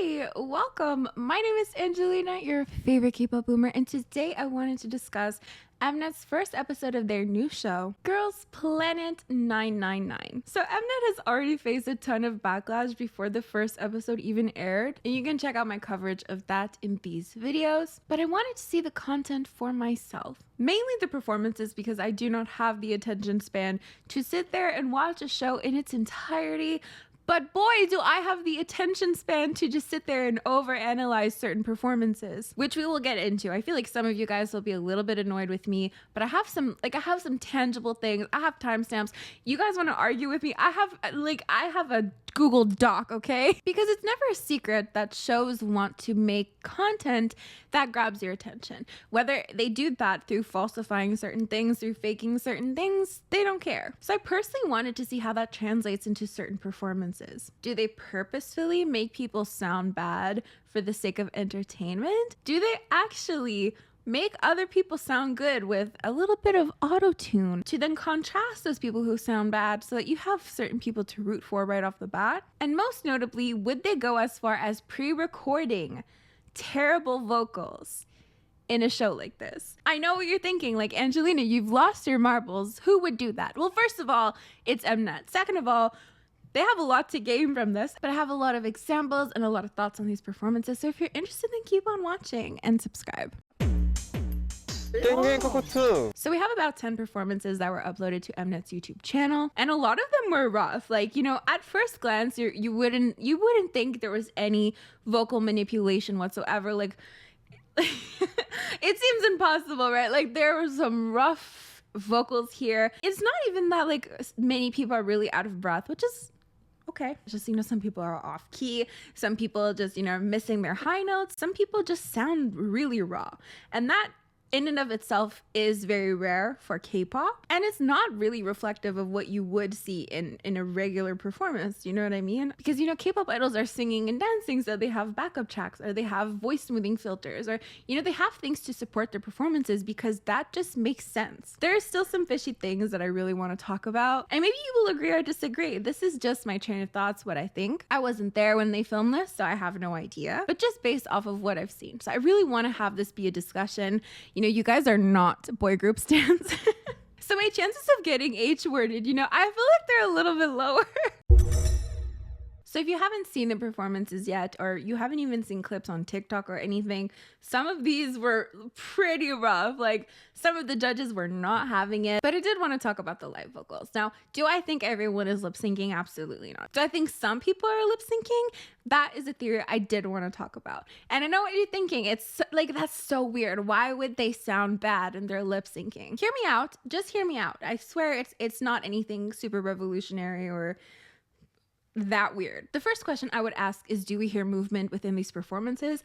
Hi, welcome. My name is Angelina, your favorite K-pop boomer, and today I wanted to discuss Mnet's first episode of their new show, Girls Planet 999. So Mnet has already faced a ton of backlash before the first episode even aired, and you can check out my coverage of that in these videos. But I wanted to see the content for myself. Mainly the performances, because I do not have the attention span to sit there and watch a show in its entirety. But boy, do I have the attention span to just sit there and overanalyze certain performances, which we will get into. I feel like some of you guys will be a little bit annoyed with me, but I have some tangible things. I have timestamps. You guys want to argue with me? I have a Google Doc, okay? Because it's never a secret that shows want to make content that grabs your attention. Whether they do that through falsifying certain things, through faking certain things, they don't care. So I personally wanted to see how that translates into certain performances. Do they purposefully make people sound bad for the sake of entertainment? Do they actually make other people sound good with a little bit of Autotune to then contrast those people who sound bad so that you have certain people to root for right off the bat? And most notably, would they go as far as pre-recording terrible vocals in a show like this? I know what you're thinking, like, Angelina, you've lost your marbles. Who would do that? Well, first of all, it's Mnet. Second of all, they have a lot to gain from this, but I have a lot of examples and a lot of thoughts on these performances. So if you're interested, then keep on watching and subscribe. So we have about 10 performances that were uploaded to Mnet's YouTube channel, and a lot of them were rough. Like, you know, at first glance, you wouldn't think there was any vocal manipulation whatsoever. Like, it seems impossible, right? Like, there were some rough vocals here. It's not even that like many people are really out of breath, which is okay. It's just, you know, some people are off key. Some people just, you know, missing their high notes. Some people just sound really raw, and that in and of itself is very rare for K-pop, and it's not really reflective of what you would see in a regular performance. You know what I mean? Because, you know, K-pop idols are singing and dancing, so they have backup tracks, or they have voice smoothing filters, or, you know, they have things to support their performances because that just makes sense. There are still some fishy things that I really want to talk about, and maybe you will agree or disagree. This is just my train of thoughts, what I think. I wasn't there when they filmed this, so I have no idea, but just based off of what I've seen. So I really want to have this be a discussion. You know, you guys are not boy group stans. So my chances of getting H-worded, you know, I feel like they're a little bit lower. So if you haven't seen the performances yet, or you haven't even seen clips on TikTok or anything, some of these were pretty rough. Like, some of the judges were not having it. But I did want to talk about the live vocals. Now, do I think everyone is lip syncing? Absolutely not. Do I think some people are lip syncing? That is a theory I did want to talk about. And I know what you're thinking. It's like, that's so weird. Why would they sound bad and they're lip syncing? Hear me out. Just hear me out. I swear it's not anything super revolutionary or that weird. The first question I would ask is, do we hear movement within these performances?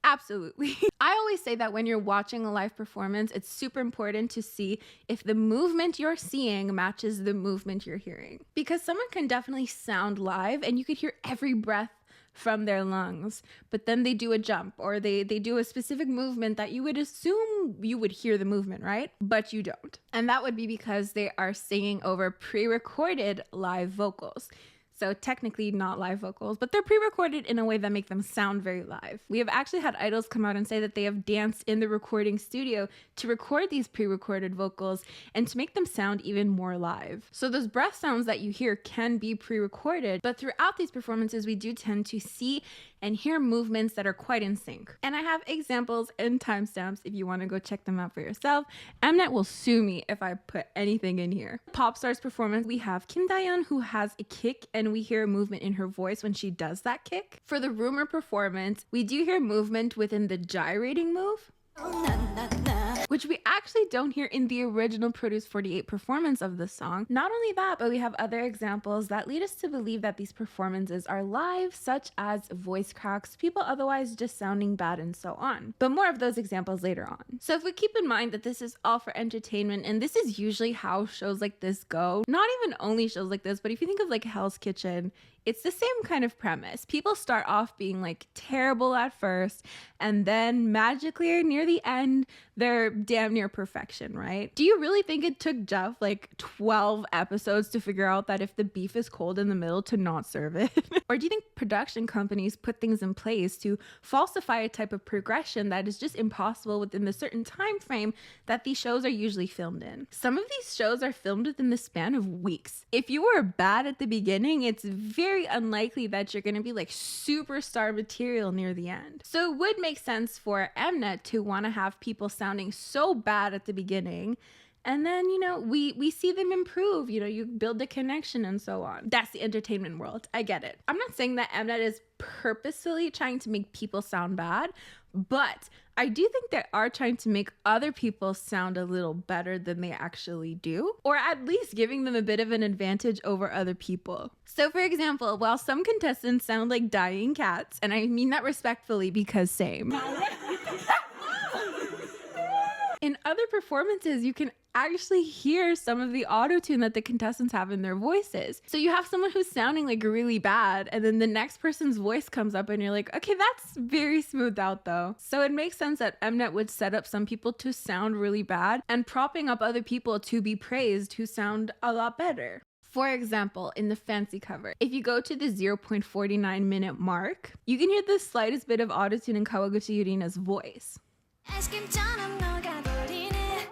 Absolutely. I always say that when you're watching a live performance, it's super important to see if the movement you're seeing matches the movement you're hearing. Because someone can definitely sound live and you could hear every breath from their lungs, but then they do a jump or they do a specific movement that you would assume you would hear the movement, right? But you don't. And that would be because they are singing over pre-recorded live vocals. So technically not live vocals, but they're pre-recorded in a way that make them sound very live. We have actually had idols come out and say that they have danced in the recording studio to record these pre-recorded vocals and to make them sound even more live. So those breath sounds that you hear can be pre-recorded, but throughout these performances, we do tend to see and hear movements that are quite in sync. And I have examples and timestamps if you want to go check them out for yourself. Mnet will sue me if I put anything in here. Popstar's performance, we have Kim Daeyeon, who has a kick, and we hear a movement in her voice when she does that kick. For the Rumor performance, we do hear movement within the gyrating move, which we actually don't hear in the original Produce 48 performance of the song. Not only that, but we have other examples that lead us to believe that these performances are live, such as voice cracks, people otherwise just sounding bad, and so on. But more of those examples later on. So if we keep in mind that this is all for entertainment, and this is usually how shows like this go, not even only shows like this, but if you think of like Hell's Kitchen, It's the same kind of premise. People start off being like terrible at first, and then magically near the end, they're damn near perfection, right? Do you really think it took Jeff like 12 episodes to figure out that if the beef is cold in the middle to not serve it? Or do you think production companies put things in place to falsify a type of progression that is just impossible within the certain time frame that these shows are usually filmed in? Some of these shows are filmed within the span of weeks. If you were bad at the beginning, it's very unlikely that you're going to be like superstar material near the end. So it would make sense for Mnet to want to have people sounding so bad at the beginning, and then, you know, we see them improve, you know, you build a connection and so on. That's the entertainment world. I get it. I'm not saying that Mnet is purposefully trying to make people sound bad, but I do think they are trying to make other people sound a little better than they actually do, or at least giving them a bit of an advantage over other people. So for example, while some contestants sound like dying cats, and I mean that respectfully because same. In other performances, you can actually hear some of the auto-tune that the contestants have in their voices. So you have someone who's sounding like really bad, and then the next person's voice comes up and you're like, okay, that's very smoothed out though. So it makes sense that Mnet would set up some people to sound really bad and propping up other people to be praised who sound a lot better. For example, in the fancy cover, if you go to the 0.49 minute mark, you can hear the slightest bit of auto-tune in Kawaguchi Yurina's voice.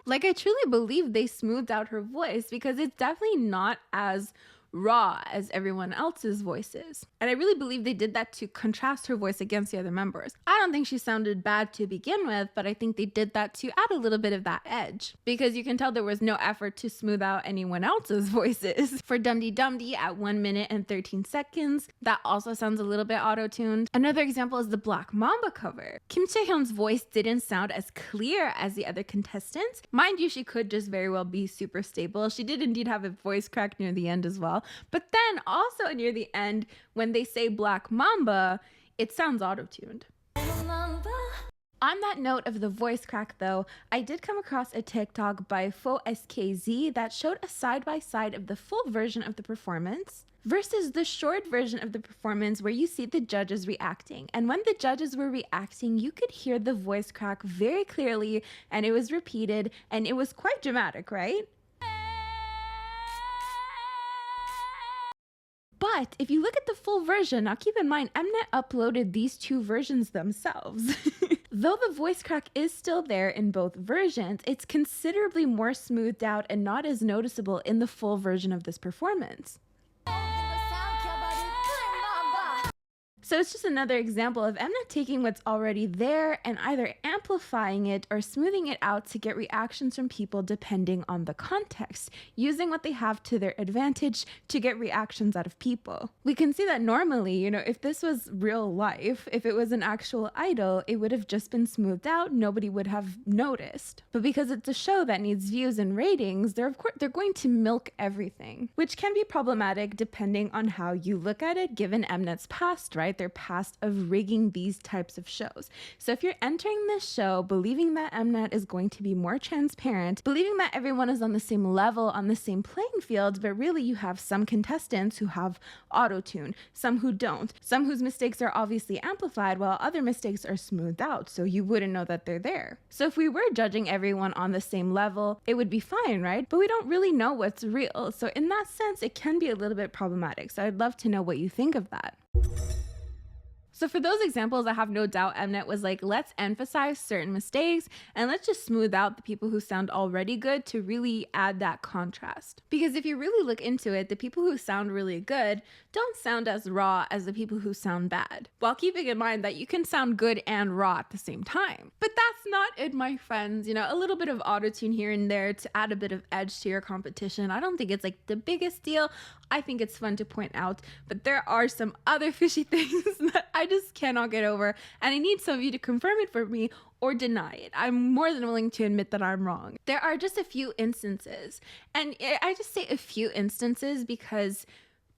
Like, I truly believe they smoothed out her voice because it's definitely not as raw as everyone else's voices. And I really believe they did that to contrast her voice against the other members. I don't think she sounded bad to begin with, but I think they did that to add a little bit of that edge, because you can tell there was no effort to smooth out anyone else's voices. For Dum Dee at 1 minute and 13 seconds, that also sounds a little bit auto-tuned. Another example is the Black Mamba cover. Kim Chae-hyun's voice didn't sound as clear as the other contestants. Mind you, she could just very well be super stable. She did indeed have a voice crack near the end as well. But then also near the end, when they say Black Mamba, it sounds auto-tuned. On that note of the voice crack though, I did come across a TikTok by FoSKZ that showed a side-by-side of the full version of the performance versus the short version of the performance where you see the judges reacting. And when the judges were reacting, you could hear the voice crack very clearly, and it was repeated, and it was quite dramatic, right? But if you look at the full version, now keep in mind, Mnet uploaded these two versions themselves. Though the voice crack is still there in both versions, it's considerably more smoothed out and not as noticeable in the full version of this performance. So it's just another example of Mnet taking what's already there and either amplifying it or smoothing it out to get reactions from people depending on the context, using what they have to their advantage to get reactions out of people. We can see that normally, you know, if this was real life, if it was an actual idol, it would have just been smoothed out, nobody would have noticed. But because it's a show that needs views and ratings, they're going to milk everything, which can be problematic depending on how you look at it, given Mnet's past, right? Their past of rigging these types of shows. So if you're entering this show believing that Mnet is going to be more transparent, believing that everyone is on the same level, on the same playing field, but really you have some contestants who have auto-tune, some who don't, some whose mistakes are obviously amplified while other mistakes are smoothed out, so you wouldn't know that they're there. So if we were judging everyone on the same level, it would be fine, right? But we don't really know what's real. So in that sense, it can be a little bit problematic. So I'd love to know what you think of that. So for those examples, I have no doubt Mnet was like, let's emphasize certain mistakes and let's just smooth out the people who sound already good to really add that contrast. Because if you really look into it, the people who sound really good don't sound as raw as the people who sound bad, while keeping in mind that you can sound good and raw at the same time. But that's not it, my friends. You know, a little bit of auto-tune here and there to add a bit of edge to your competition. I don't think it's like the biggest deal. I think it's fun to point out, but there are some other fishy things that I just cannot get over, and I need some of you to confirm it for me or deny it. I'm more than willing to admit that I'm wrong. There are just a few instances, and I just say a few instances because,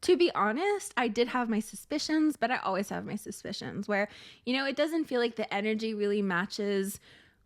to be honest, I did have my suspicions, but I always have my suspicions where, you know, it doesn't feel like the energy really matches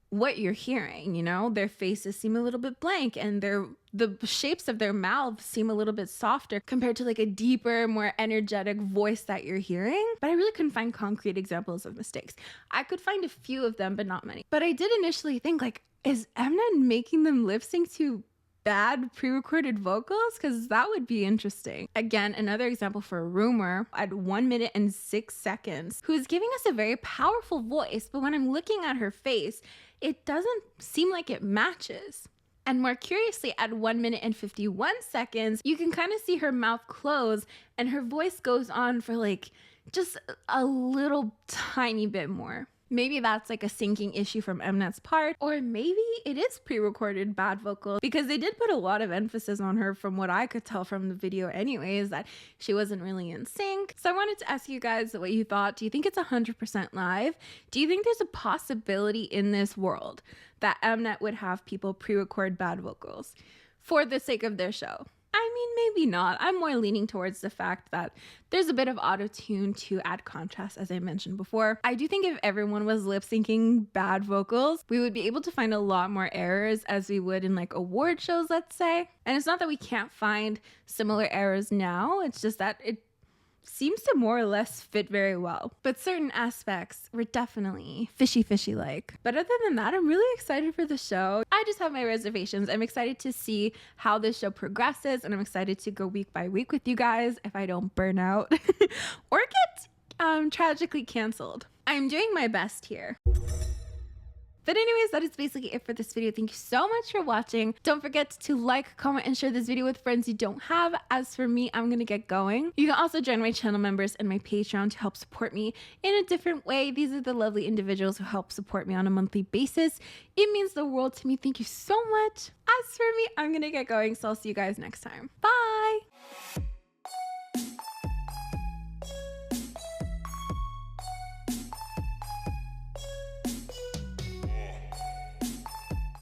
what you're hearing. You know, their faces seem a little bit blank and their the shapes of their mouths seem a little bit softer compared to like a deeper, more energetic voice that you're hearing. But I really couldn't find concrete examples of mistakes. I could find a few of them, but not many. But I did initially think like, is Mnet making them lip sync to bad pre-recorded vocals? Because that would be interesting. Again, another example for a rumor at 1 minute and 6 seconds, who's giving us a very powerful voice, but when I'm looking at her face, it doesn't seem like it matches. And more curiously, at 1 minute and 51 seconds, you can kind of see her mouth close and her voice goes on for like just a little tiny bit more. Maybe that's like a syncing issue from Mnet's part, or maybe it is pre-recorded bad vocals, because they did put a lot of emphasis on her from what I could tell from the video anyways, that she wasn't really in sync. So I wanted to ask you guys what you thought. Do you think it's 100% live? Do you think there's a possibility in this world that Mnet would have people pre-record bad vocals for the sake of their show? I mean, maybe not. I'm more leaning towards the fact that there's a bit of auto-tune to add contrast, as I mentioned before. I do think if everyone was lip syncing bad vocals, we would be able to find a lot more errors as we would in like award shows, let's say. And it's not that we can't find similar errors now, it's just that it seems to more or less fit very well. But certain aspects were definitely fishy like. But other than that, I'm really excited for the show. I just have my reservations. I'm excited to see how this show progresses, and I'm excited to go week by week with you guys if I don't burn out or get tragically canceled. I'm doing my best here. But anyways, that is basically it for this video. Thank you so much for watching. Don't forget to like, comment, and share this video with friends you don't have. As for me, I'm gonna get going. You can also join my channel members and my Patreon to help support me in a different way. These are the lovely individuals who help support me on a monthly basis. It means the world to me. Thank you so much. As for me, I'm gonna get going, so I'll see you guys next time. Bye!